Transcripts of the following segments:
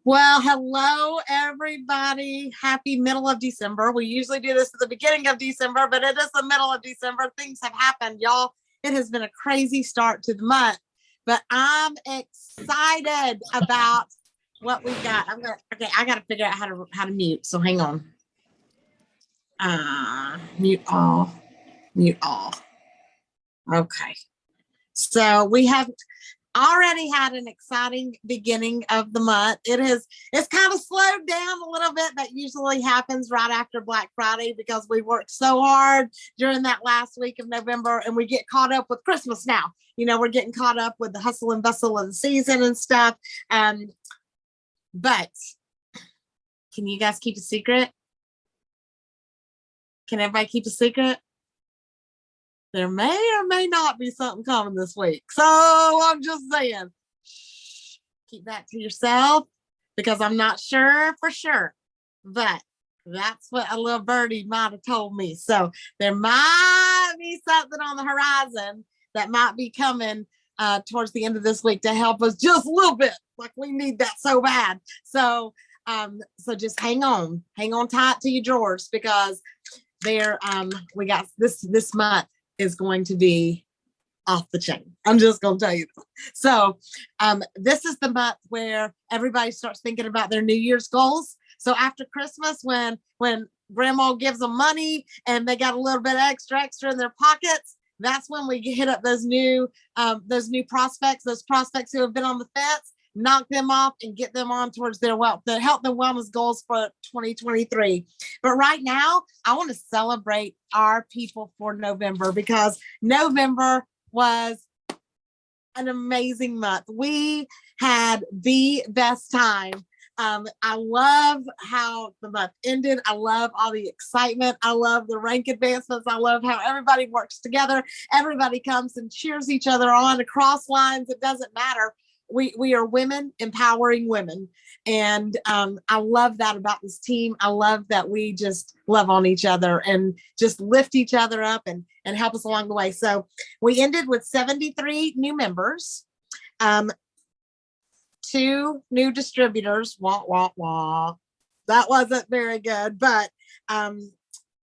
Well, hello, everybody. Happy middle of December. We usually do this at the beginning of December, but it is the middle of December. Things have happened, y'all. It has been a crazy start to the month, but I'm excited about what we got. I gotta figure out how to mute. So hang on. Mute all. Okay. So we have already had an exciting beginning of the month. It's kind of slowed down a little bit. That usually happens right after Black Friday because we worked so hard during that last week of November, and we get caught up with Christmas now. We're getting caught up with the hustle and bustle of the season and stuff. But can you guys keep a secret? Can everybody keep a secret? There may or may not be something coming this week. So I'm just saying, keep that to yourself because I'm not sure for sure. But that's what a little birdie might have told me. So there might be something on the horizon that might be coming towards the end of this week to help us just a little bit. Like we need that so bad. So just hang on tight to your drawers because we got this month is going to be off the chain. I'm just going to tell you. So this is the month where everybody starts thinking about their New Year's goals. So after Christmas, when grandma gives them money and they got a little bit extra in their pockets, that's when we hit up those new prospects, those prospects who have been on the fence, knock them off and get them on towards their the health and wellness goals for 2023. But right now, I want to celebrate our people for November because November was an amazing month. We had the best time. I love how the month ended. I love all the excitement. I love the rank advancements. I love how everybody works together. Everybody comes and cheers each other on across lines. It doesn't matter. We are women empowering women. And I love that about this team. I love that we just love on each other and just lift each other up and help us along the way. So we ended with 73 new members, 2 new distributors. Wah, wah, wah. That wasn't very good, but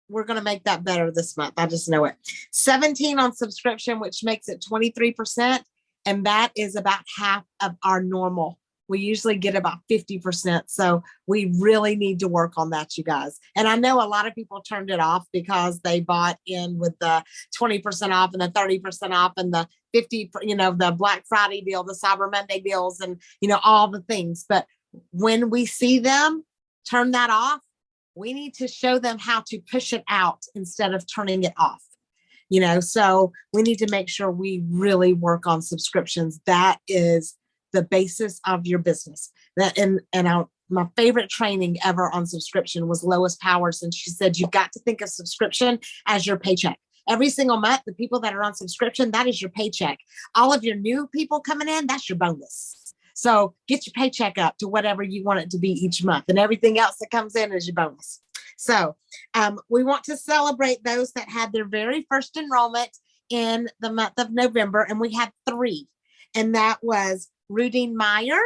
we're going to make that better this month. I just know it. 17 on subscription, which makes it 23%. And that is about half of our normal. We usually get about 50%. So we really need to work on that, you guys. And I know a lot of people turned it off because they bought in with the 20% off and the 30% off and the 50, the Black Friday deal, the Cyber Monday deals, and, all the things. But when we see them turn that off, we need to show them how to push it out instead of turning it off. So we need to make sure we really work on subscriptions. That is the basis of your business. My favorite training ever on subscription was Lois Powers. And she said, you've got to think of subscription as your paycheck. Every single month, the people that are on subscription, that is your paycheck. All of your new people coming in, that's your bonus. So get your paycheck up to whatever you want it to be each month. And everything else that comes in is your bonus. So we want to celebrate those that had their very first enrollment in the month of November. And we had 3. And that was Rudine Meyer,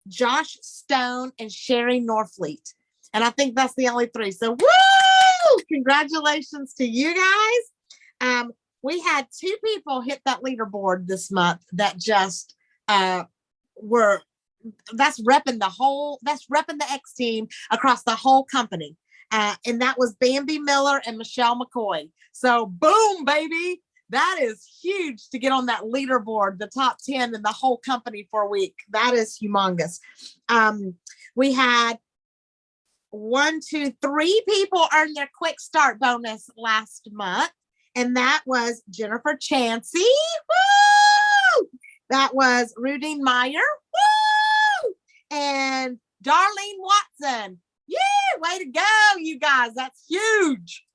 Josh Stone, and Sherry Norfleet. And I think that's the only 3. So woo! Congratulations to you guys. We had 2 people hit that leaderboard this month that just that's repping the X team across the whole company. And that was Bambi Miller and Michelle McCoy. So boom, baby. That is huge to get on that leaderboard, the top 10 in the whole company for a week. That is humongous. We had 3 people earn their quick start bonus last month. And that was Jennifer Chansey. Woo! That was Rudine Meyer. Woo! And Darlene Watson. Yeah, way to go, you guys. That's huge.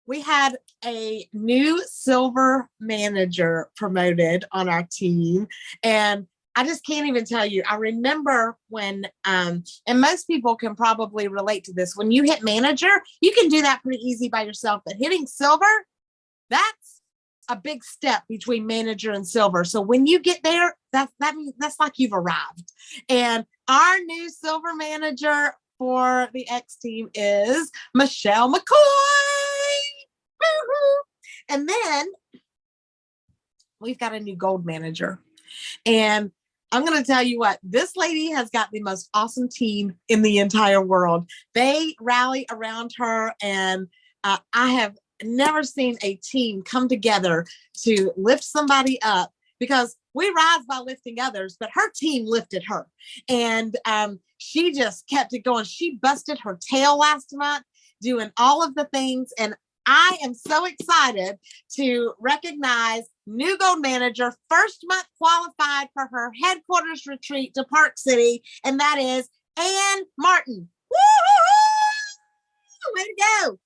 We had a new silver manager promoted on our team. And I just can't even tell you. I remember when, and most people can probably relate to this. When you hit manager, you can do that pretty easy by yourself. But hitting silver, that's a big step between manager and silver. So when you get there, that means that's like you've arrived. And our new silver manager for the X team is Michelle McCoy. Woo-hoo. And then we've got a new gold manager. And I'm going to tell you what, this lady has got the most awesome team in the entire world. They rally around her, and I have never seen a team come together to lift somebody up, because we rise by lifting others, but her team lifted her. And she just kept it going. She busted her tail last month doing all of the things. And I am so excited to recognize new gold manager, first month qualified for her headquarters retreat to Park City, and that is Ann Martin. Woo-hoo-hoo! Way to go.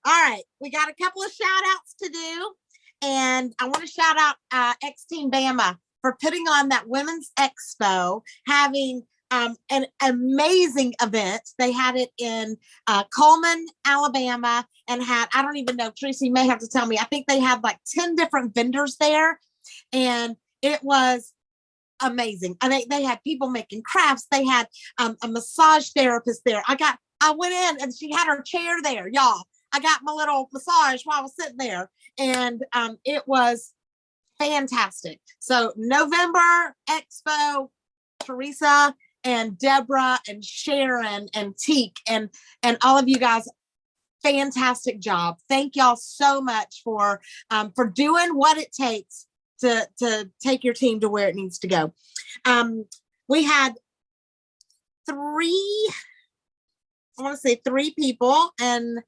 All right, we got a couple of shout outs to do, and I want to shout out X Team Bama for putting on that Women's Expo, having an amazing event. They had it in Coleman, Alabama, and had, I don't even know, Tracy may have to tell me, I think they had like 10 different vendors there, and it was amazing. I think they had people making crafts. They had a massage therapist there. I went in and she had her chair there, y'all. I got my little massage while I was sitting there, and it was fantastic. So November Expo, Teresa and Deborah and Sharon and Teak and all of you guys, fantastic job. Thank y'all so much for doing what it takes to take your team to where it needs to go. We had three people, and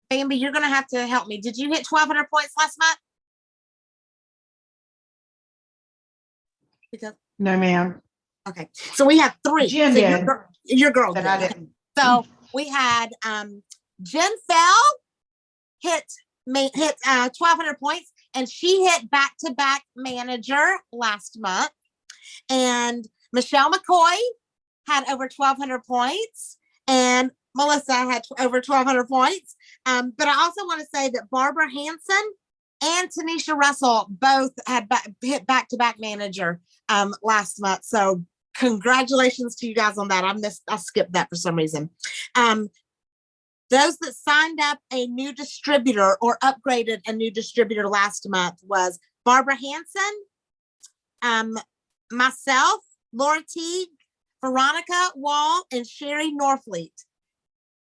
Bambi, you're going to have to help me. Did you hit 1,200 points last month? Because no, ma'am. Okay, so we have three. Jen so did. Your girl But did. I didn't. So we had Jen Fell hit 1,200 points, and she hit back-to-back manager last month. And Michelle McCoy had over 1,200 points, and Melissa had over 1,200 points. But I also want to say that Barbara Hanson and Tanisha Russell both had hit back-to-back manager last month. So congratulations to you guys on that. I skipped that for some reason. Those that signed up a new distributor or upgraded a new distributor last month was Barbara Hanson, myself, Laura Teague, Veronica Wall, and Sherry Norfleet.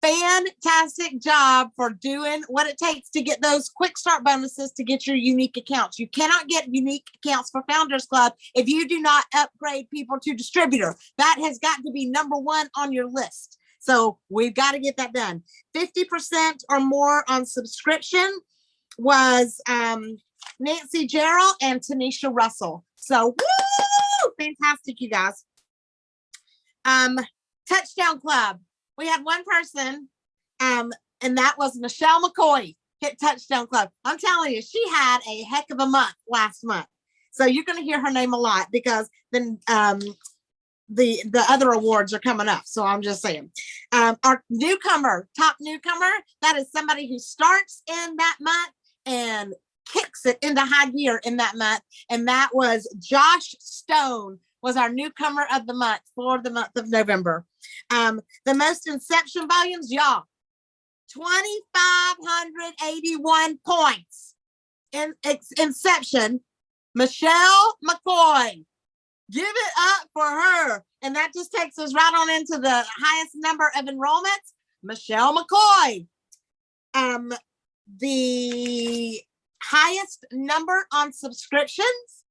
Fantastic job for doing what it takes to get those quick start bonuses to get your unique accounts. You cannot get unique accounts for Founders Club if you do not upgrade people to distributor. That has got to be number one on your list. So we've got to get that done. 50% or more on subscription was Nancy Gerald and Tanisha Russell. So woo! Fantastic, you guys. Touchdown Club. We had one person, and that was Michelle McCoy, hit Touchdown Club. I'm telling you, she had a heck of a month last month. So you're going to hear her name a lot, because then the other awards are coming up. So I'm just saying. Our newcomer, top newcomer, that is somebody who starts in that month and kicks it into high gear in that month. And that was Josh Stone, was our newcomer of the month for the month of November. The most inception volumes, y'all, 2,581 points in inception. Michelle McCoy, give it up for her. And that just takes us right on into the highest number of enrollments. Michelle McCoy. The highest number on subscriptions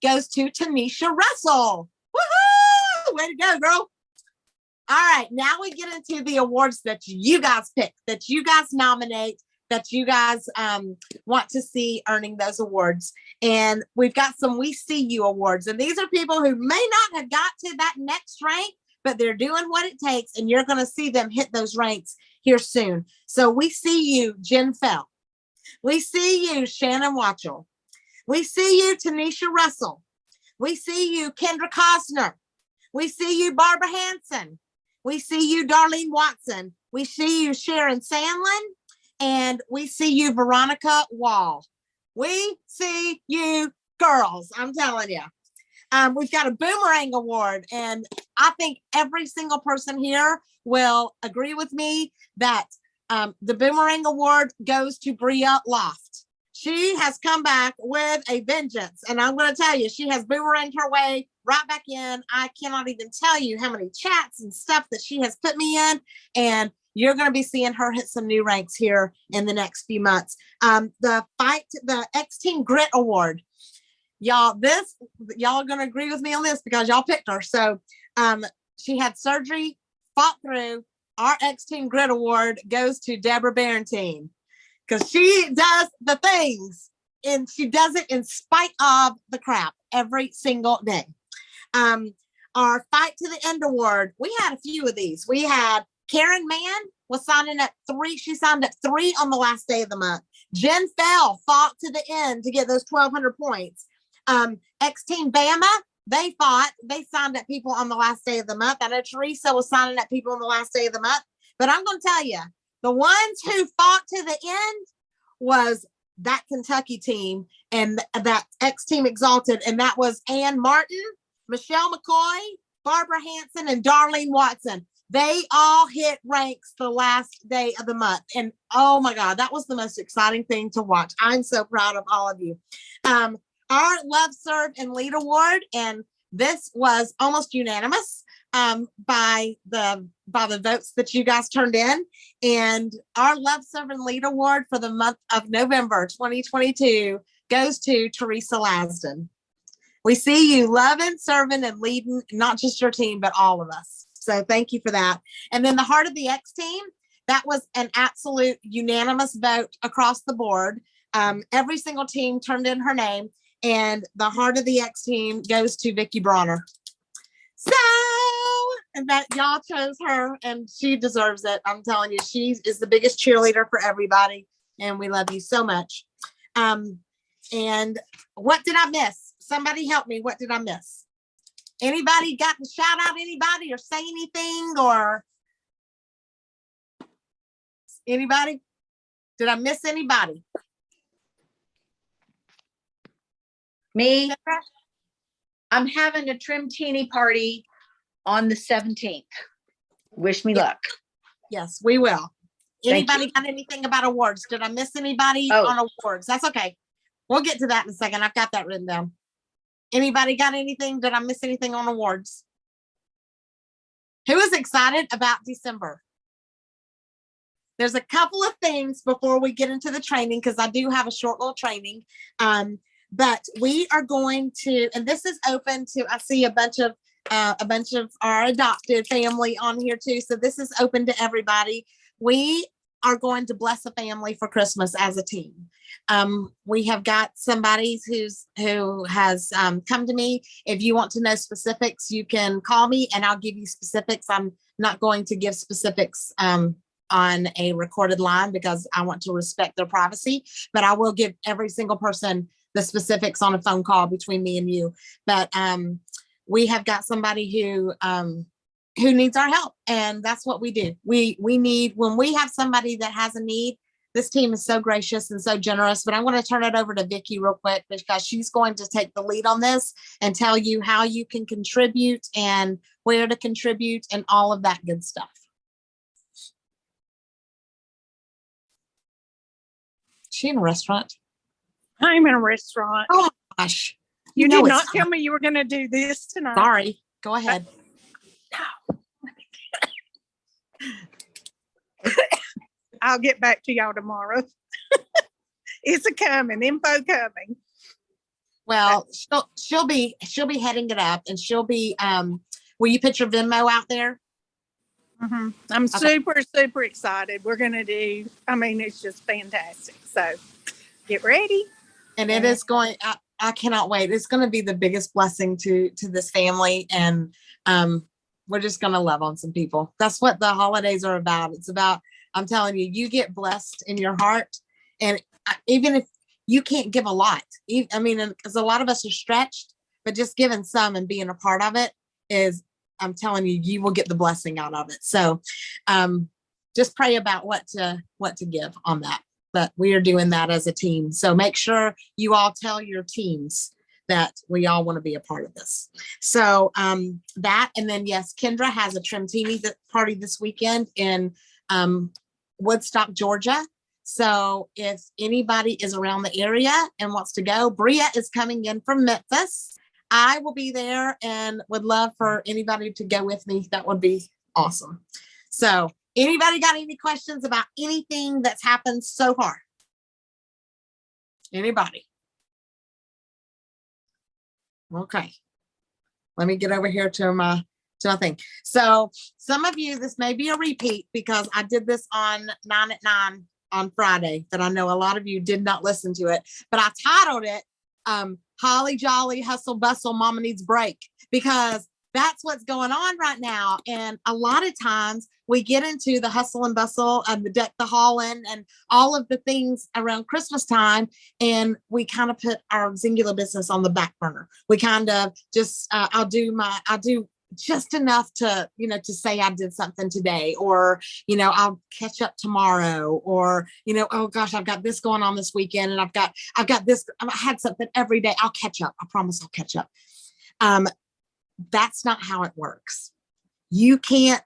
goes to Tanisha Russell. Woohoo! Way to go, girl. All right, now we get into the awards that you guys pick, that you guys nominate, that you guys want to see earning those awards. And we've got some We See You awards. And these are people who may not have got to that next rank, but they're doing what it takes, and you're going to see them hit those ranks here soon. So we see you, Jen Fell. We see you, Shannon Watchell. We see you, Tanisha Russell. We see you, Kendra Costner. We see you, Barbara Hanson. We see you, Darlene Watson. We see you, Sharon Sandlin. And we see you, Veronica Wall. We see you, girls. I'm telling you. We've got a Boomerang Award, and I think every single person here will agree with me that the Boomerang Award goes to Bria Loft. She has come back with a vengeance, and I'm going to tell you, she has boomeranged her way right back in. I cannot even tell you how many chats and stuff that she has put me in, and you're going to be seeing her hit some new ranks here in the next few months. The X Team Grit Award. Y'all are going to agree with me on this because y'all picked her. So she had surgery, fought through. Our X Team Grit Award goes to Deborah Barentine because she does the things and she does it in spite of the crap every single day. Our Fight to the End Award, we had a few of these. We had Karen Mann was signing up 3. She signed up 3 on the last day of the month. Jen Fell fought to the end to get those 1,200 points. X Team Bama, they signed up people on the last day of the month. I know Teresa was signing up people on the last day of the month, but I'm going to tell you, the ones who fought to the end was that Kentucky team and that X Team Exalted. And that was Ann Martin, Michelle McCoy, Barbara Hanson, and Darlene Watson. They all hit ranks the last day of the month. And oh my God, that was the most exciting thing to watch. I'm so proud of all of you. Our Love, Serve, and Lead Award, and this was almost unanimous by the votes that you guys turned in. And our Love, Serve, and Lead Award for the month of November 2022 goes to Teresa Lasden. We see you loving, serving, and leading not just your team, but all of us. So thank you for that. And then the Heart of the X Team, that was an absolute unanimous vote across the board. Every single team turned in her name, and the Heart of the X Team goes to Vicki Bronner. So, and that y'all chose her, and she deserves it. I'm telling you, she is the biggest cheerleader for everybody, and we love you so much. And what did I miss? Somebody help me. What did I miss? Anybody got to shout out anybody or say anything, or anybody? Did I miss anybody? Me? I'm having a Trim Teeny party on the 17th. Wish me luck. Yes, we will. Anybody got anything about awards? Did I miss anybody on awards? That's okay. We'll get to that in a second. I've got that written down. Anybody got anything? Did I miss anything on awards? Who is excited about December? There's a couple of things before we get into the training, because I do have a short little training. But we are going to, and this is open to, I see a bunch of our adopted family on here too. So this is open to everybody. We are going to bless a family for Christmas as a team. We have got somebody who has come to me. If you want to know specifics, you can call me and I'll give you specifics. I'm not going to give specifics on a recorded line because I want to respect their privacy, but I will give every single person the specifics on a phone call between me and you. But we have got somebody who needs our help, and that's what we do. We need, when we have somebody that has a need, this team is so gracious and so generous. But I'm going to turn it over to Vicki real quick because she's going to take the lead on this and tell you how you can contribute and where to contribute and all of that good stuff. Is she in a restaurant? I'm in a restaurant. Oh my gosh. You did not tell me you were going to do this tonight. Sorry. Go ahead. I'll get back to y'all tomorrow. It's a coming, info coming. Well, she'll be heading it up, and she'll be, will you put your Venmo out there? Mm-hmm. I'm super excited. We're going to do, I mean, it's just fantastic. So get ready. And it is going, I cannot wait. It's going to be the biggest blessing to this family. And we're just going to love on some people. That's what the holidays are about. It's about, I'm telling you, you get blessed in your heart. And even if you can't give a lot, I mean, because a lot of us are stretched, but just giving some and being a part of it is, I'm telling you, you will get the blessing out of it. So just pray about what to give on that. But we are doing that as a team. So make sure you all tell your teams that we all want to be a part of this. So that, and then yes, Kendra has a Trim Teeny party this weekend in Woodstock, Georgia. So if anybody is around the area and wants to go, Bria is coming in from Memphis. I will be there and would love for anybody to go with me. That would be awesome. So anybody got any questions about anything that's happened so far? Anybody? Okay. Let me get over here to my thing. So some of you, this may be a repeat because I did this on 9 at 9 on Friday, that I know a lot of you did not listen to it, but I titled it Holly Jolly Hustle Bustle Mama Needs Break, because that's what's going on right now. And a lot of times we get into the hustle and bustle and the deck the hall in and all of the things around Christmas time, and we kind of put our singular business on the back burner. We kind of just I'll do just enough to, to say I did something today, or, I'll catch up tomorrow, or, oh gosh, I've got this going on this weekend, and I've got this, I had something every day. I'll catch up. I promise I'll catch up. That's not how it works. You can't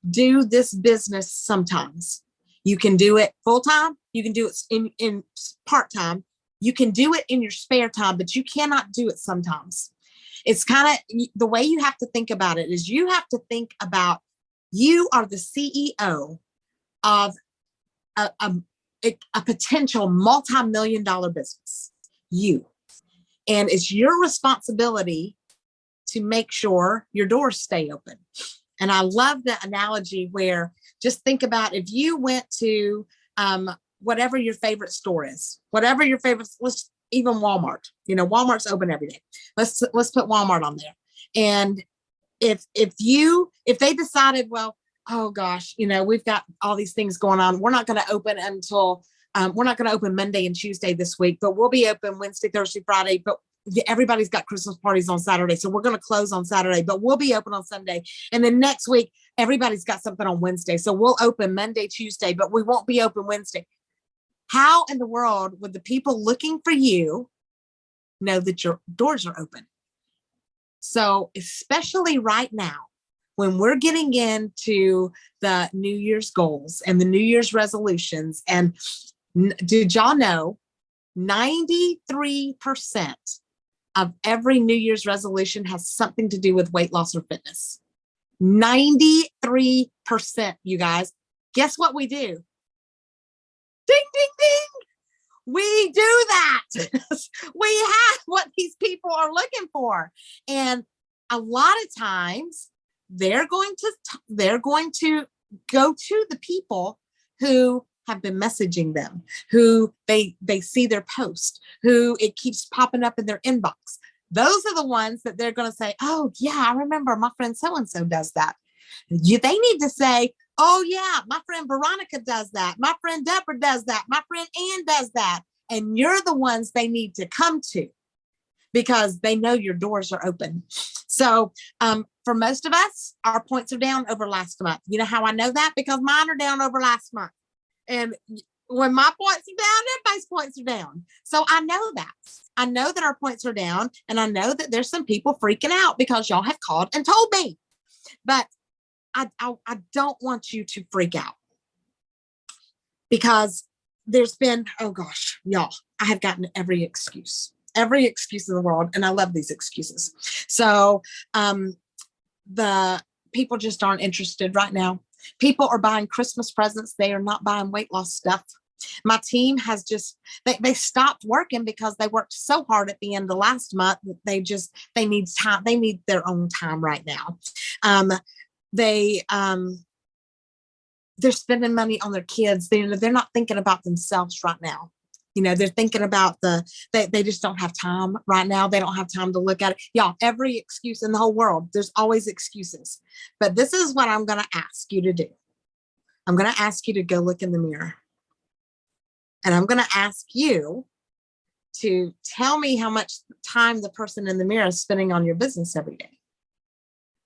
do this business sometimes. You can do it full time. You can do it in part time. You can do it in your spare time, but you cannot do it sometimes. It's kind of the way you have to think about it is you have to think about you are the CEO of a potential multi-million-dollar business. And it's your responsibility to make sure your doors stay open. And I love the analogy where just think about if you went to whatever your favorite store is, whatever your favorite, even Walmart, Walmart's open every day. Let's put Walmart on there. And if they decided, well, oh gosh, we've got all these things going on. We're not going to open until, we're not going to open Monday and Tuesday this week, but we'll be open Wednesday, Thursday, Friday. But everybody's got Christmas parties on Saturday. So we're going to close on Saturday, but we'll be open on Sunday. And then next week, everybody's got something on Wednesday. So we'll open Monday, Tuesday, but we won't be open Wednesday. How in the world would the people looking for you know that your doors are open? So especially right now, when we're getting into the New Year's goals and the New Year's resolutions, and did y'all know 93% of every New Year's resolution has something to do with weight loss or fitness? 93%, you guys. Guess what we do? Ding, ding, ding. We do that. We have what these people are looking for. And a lot of times they're going to go to the people who have been messaging them, who they see their post, who it keeps popping up in their inbox. Those are the ones that they're going to say, oh yeah, I remember my friend so-and-so does that. They need to say, oh yeah, my friend Veronica does that. My friend Deborah does that. My friend Ann does that. And you're the ones they need to come to because they know your doors are open. So for most of us, our points are down over last month. You know how I know that? Because mine are down over last month. And when my points are down, everybody's points are down. So I know that. I know that our points are down, and I know that there's some people freaking out because y'all have called and told me. But I don't want you to freak out, because there's been, oh gosh, y'all, I have gotten every excuse in the world. And I love these excuses. So the people just aren't interested right now. People are buying Christmas presents. They are not buying weight loss stuff. My team has just, they stopped working because they worked so hard at the end of last month that they need time. They need their own time right now. They're spending money on their kids. They're not thinking about themselves right now. They're thinking about they just don't have time right now. They don't have time to look at it. Y'all, every excuse in the whole world, there's always excuses. But this is what I'm going to ask you to do. I'm going to ask you to go look in the mirror. And I'm going to ask you to tell me how much time the person in the mirror is spending on your business every day.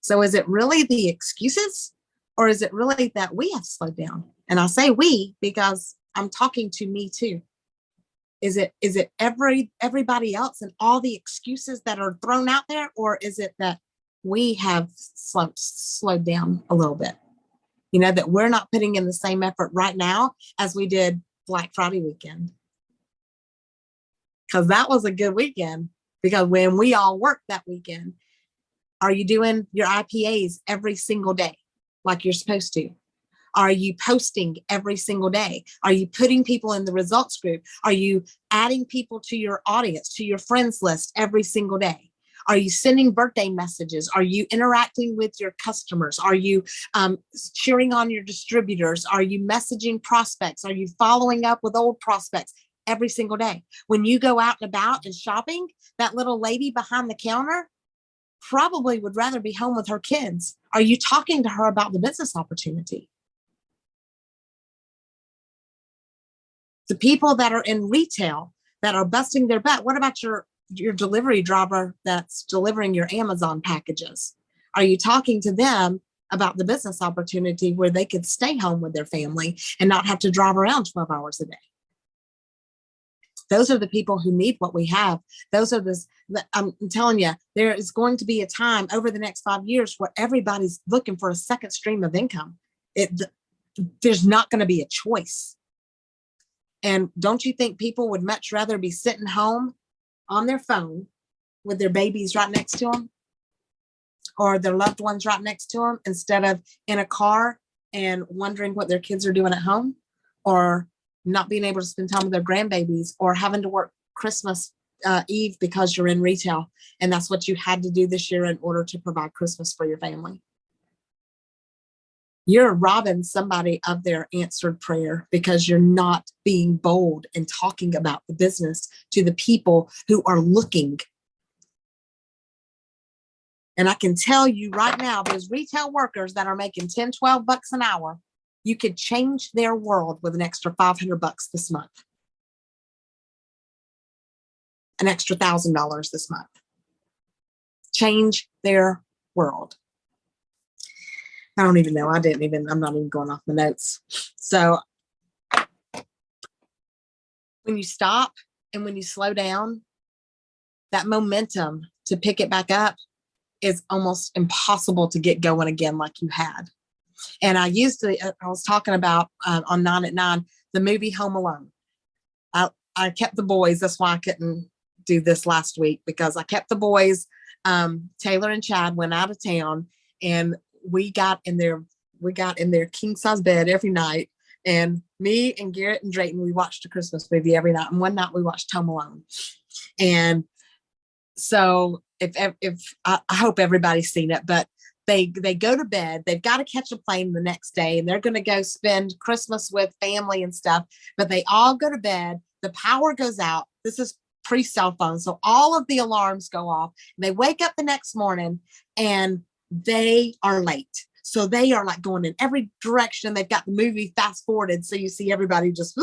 So is it really the excuses, or is it really that we have slowed down? And I say we because I'm talking to me too. Is it everybody else and all the excuses that are thrown out there, or is it that we have slowed down a little bit? You know, that we're not putting in the same effort right now as we did Black Friday weekend. Because that was a good weekend, because when we all worked that weekend, are you doing your IPAs every single day like you're supposed to? Are you posting every single day? Are you putting people in the results group? Are you adding people to your audience, to your friends list every single day? Are you sending birthday messages? Are you interacting with your customers? Are you cheering on your distributors? Are you messaging prospects? Are you following up with old prospects every single day? When you go out and about and shopping, that little lady behind the counter probably would rather be home with her kids. Are you talking to her about the business opportunity? The people that are in retail that are busting their butt, what about your delivery driver that's delivering your Amazon packages? Are you talking to them about the business opportunity where they could stay home with their family and not have to drive around 12 hours a day? Those are the people who need what we have. Those are I'm telling you, there is going to be a time over the next 5 years where everybody's looking for a second stream of income. There's not going to be a choice. And don't you think people would much rather be sitting home on their phone with their babies right next to them or their loved ones right next to them instead of in a car and wondering what their kids are doing at home, or not being able to spend time with their grandbabies, or having to work Christmas Eve because you're in retail and that's what you had to do this year in order to provide Christmas for your family? You're robbing somebody of their answered prayer because you're not being bold and talking about the business to the people who are looking. And I can tell you right now, those retail workers that are making 10, 12 bucks an hour, you could change their world with an extra 500 bucks this month. An extra $1,000 this month. Change their world. I don't even know. I'm not even going off my notes. So when you stop and when you slow down, that momentum to pick it back up is almost impossible to get going again like you had. And I was talking about on 9 at 9, the movie Home Alone. I kept the boys. That's why I couldn't do this last week, because I kept the boys. Taylor and Chad went out of town, and we got in their king size bed every night. And me and Garrett and Drayton, we watched a Christmas movie every night. And one night we watched Home Alone. And so I hope everybody's seen it, but they go to bed, they've got to catch a plane the next day, and they're going to go spend Christmas with family and stuff, but they all go to bed. The power goes out. This is pre-cell phone. So all of the alarms go off, and they wake up the next morning and they are late. So they are like going in every direction. They've got the movie fast forwarded. So you see everybody just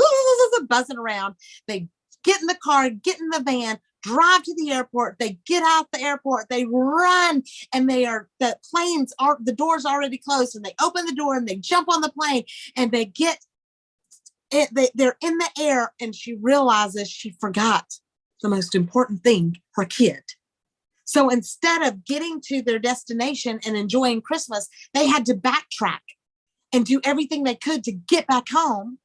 buzzing around. They get in the car, get in the van, drive to the airport. They get out the airport, they run, and the door's already closed, and they open the door and they jump on the plane, and they get it. They're in the air, and she realizes she forgot the most important thing, her kid. So instead of getting to their destination and enjoying Christmas, they had to backtrack and do everything they could to get back home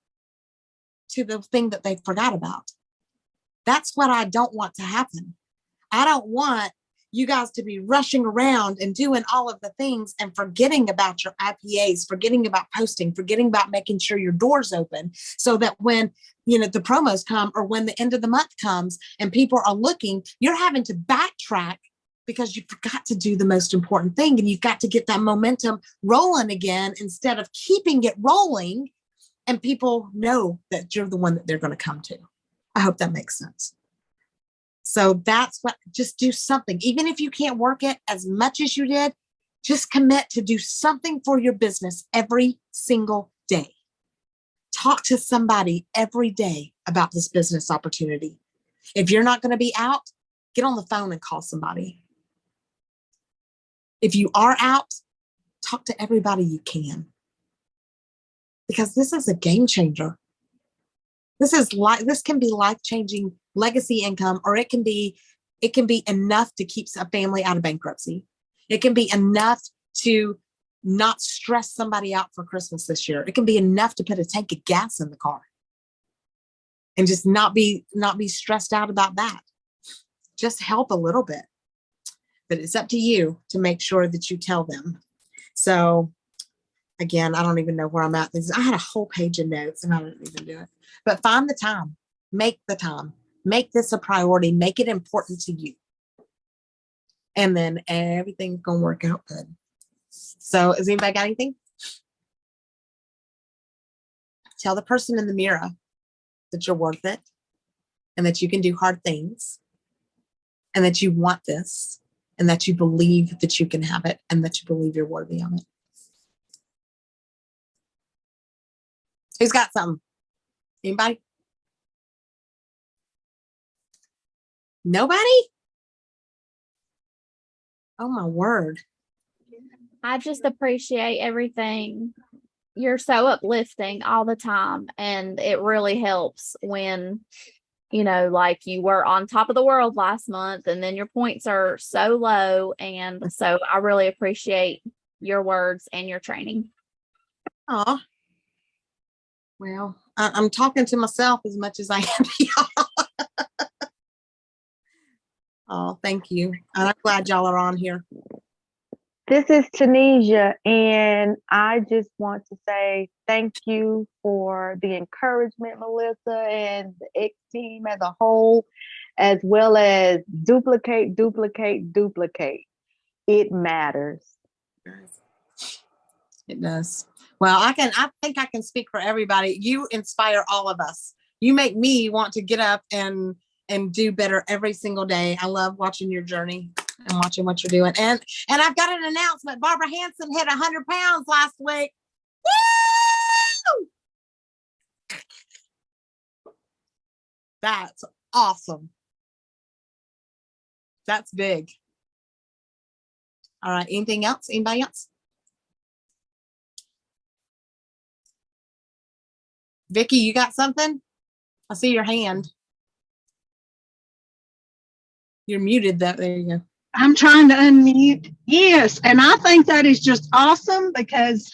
to the thing that they forgot about. That's what I don't want to happen. I don't want you guys to be rushing around and doing all of the things and forgetting about your IPAs, forgetting about posting, forgetting about making sure your door's open, so that when the promos come, or when the end of the month comes and people are looking, you're having to backtrack because you forgot to do the most important thing, and you've got to get that momentum rolling again instead of keeping it rolling, and people know that you're the one that they're going to come to. I hope that makes sense. So just do something. Even if you can't work it as much as you did, just commit to do something for your business every single day. Talk to somebody every day about this business opportunity. If you're not going to be out, get on the phone and call somebody. If you are out, talk to everybody you can. Because this is a game changer. This can be life-changing legacy income, or it can be enough to keep a family out of bankruptcy. It can be enough to not stress somebody out for Christmas this year. It can be enough to put a tank of gas in the car and just not be stressed out about that. Just help a little bit. But it's up to you to make sure that you tell them. So again, I don't even know where I'm at. I had a whole page of notes and I didn't even do it. But find the time, make the time, make this a priority, make it important to you. And then everything's going to work out good. So has anybody got anything? Tell the person in the mirror that you're worth it and that you can do hard things and that you want this and that you believe that you can have it and that you believe you're worthy of it. Who's got something? Anybody? Nobody? Oh my word. I just appreciate everything. You're so uplifting all the time. And it really helps when, like you were on top of the world last month and then your points are so low. And so I really appreciate your words and your training. Oh, well, I'm talking to myself as much as I am to y'all. Oh, thank you. And I'm glad y'all are on here. This is Tunisia, and I just want to say thank you for the encouragement, Melissa, and the X team as a whole, as well as duplicate. It matters. It does. Well, I think I can speak for everybody. You inspire all of us. You make me want to get up and do better every single day. I love watching your journey and watching what you're doing. And I've got an announcement. Barbara Hanson hit 100 pounds last week. Woo! That's awesome. That's big. All right. Anything else? Anybody else? Vicky, you got something? I see your hand. You're muted. There you go. I'm trying to unmute. Yes, and I think that is just awesome because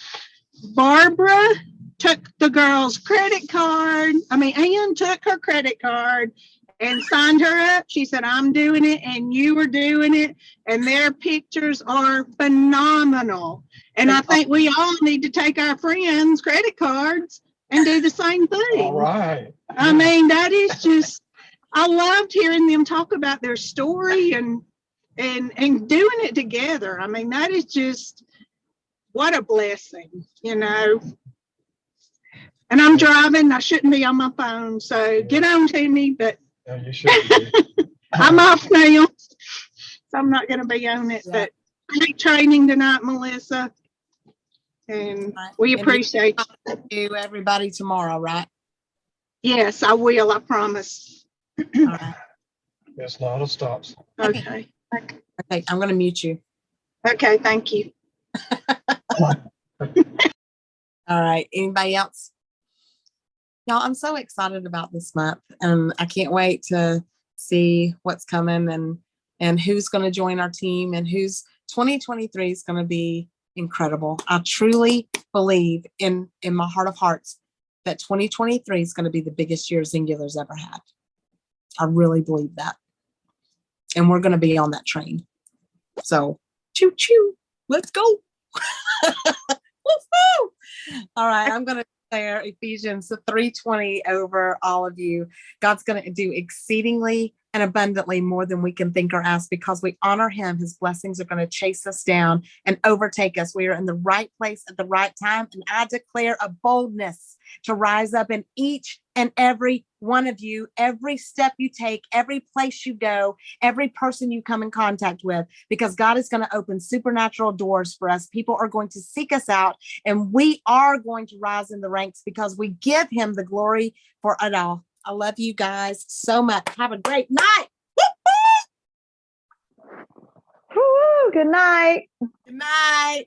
Barbara took the girl's credit card. Ann took her credit card and signed her up. She said, I'm doing it and you were doing it. And their pictures are phenomenal. And I think we all need to take our friends' credit cards and do the same thing. All right. That is just, I loved hearing them talk about their story and doing it together. That is just, what a blessing, And I'm driving, I shouldn't be on my phone, so get on to me, but Yeah, you should be. I'm off now, so I'm not going to be on it, but great training tonight, Melissa, and we appreciate you, everybody, tomorrow, right? Yes, I will, I promise. All right. It's not a stop sign. Okay. Okay, I'm going to mute you. Okay, thank you. All right. Anybody else? Y'all, I'm so excited about this month, and I can't wait to see what's coming and who's going to join our team and 2023 is going to be incredible. I truly believe in my heart of hearts that 2023 is going to be the biggest year Zingular's ever had. I really believe that. And we're going to be on that train. So choo choo, let's go. Woo-hoo! All right, I'm going to declare Ephesians 3:20 over all of you. God's going to do exceedingly and abundantly more than we can think or ask because we honor him. His blessings are going to chase us down and overtake us. We are in the right place at the right time. And I declare a boldness to rise up in each and every one of you, every step you take, every place you go, every person you come in contact with, because God is going to open supernatural doors for us. People are going to seek us out and we are going to rise in the ranks because we give him the glory for it all. I love you guys so much. Have a great night. Woo, good night. Good night.